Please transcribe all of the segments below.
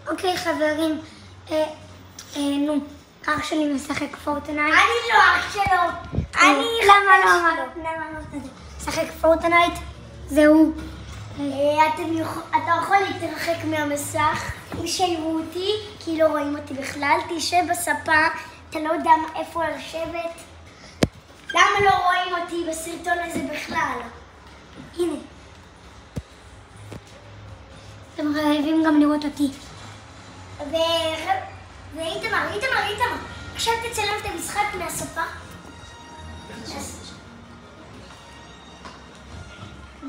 אוקיי, חברים, נו, אח שלי משחק פורטנייט. אני לא אח שלו. למה לא אמרת את זה? משחק פורטנייט, זהו. אתה יכול להתרחק מהמסך, שיראו אותי, כי לא רואים אותי בכלל, תשב בספה, אתה לא יודע איפה לשבת. למה לא רואים אותי בסרטון הזה בכלל? הנה. אתם חייבים גם לראות אותי. ואיתמר, עכשיו תצלם את המשחק מהספה.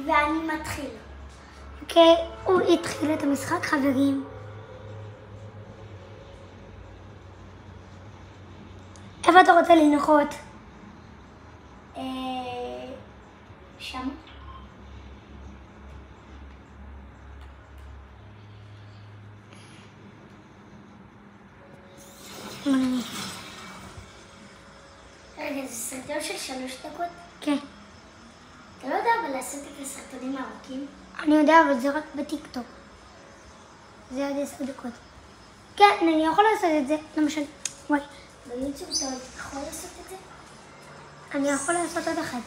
ואני מתחיל. אוקיי, הוא התחיל את המשחק, חברים. איפה אתה רוצה לנחות? שם. רגע, זה סרטון של 3 דקות? כן. אתה לא יודע אבל לעשות את הסרטונים הארוכים? אני יודע, אבל זה רק בטיקטוק. זה עד 10 דקות. כן, אני יכול לעשות את זה, למשל. וואי. ביוטיוב אתה יכול לעשות את זה? אני יכול לעשות עוד אחד.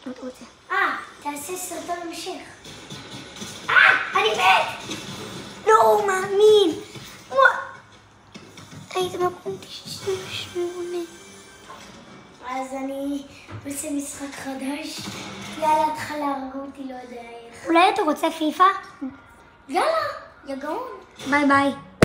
אם אתה רוצה. תעשה סרטון המשך. אני מת! לא מאמין! היית מקום 98. אז אני עושה משחק חדש. יאללה, התחלה הרגו אותי, לא יודע איך. אולי אתה רוצה פיפה? יאללה, יא גאון. ביי ביי.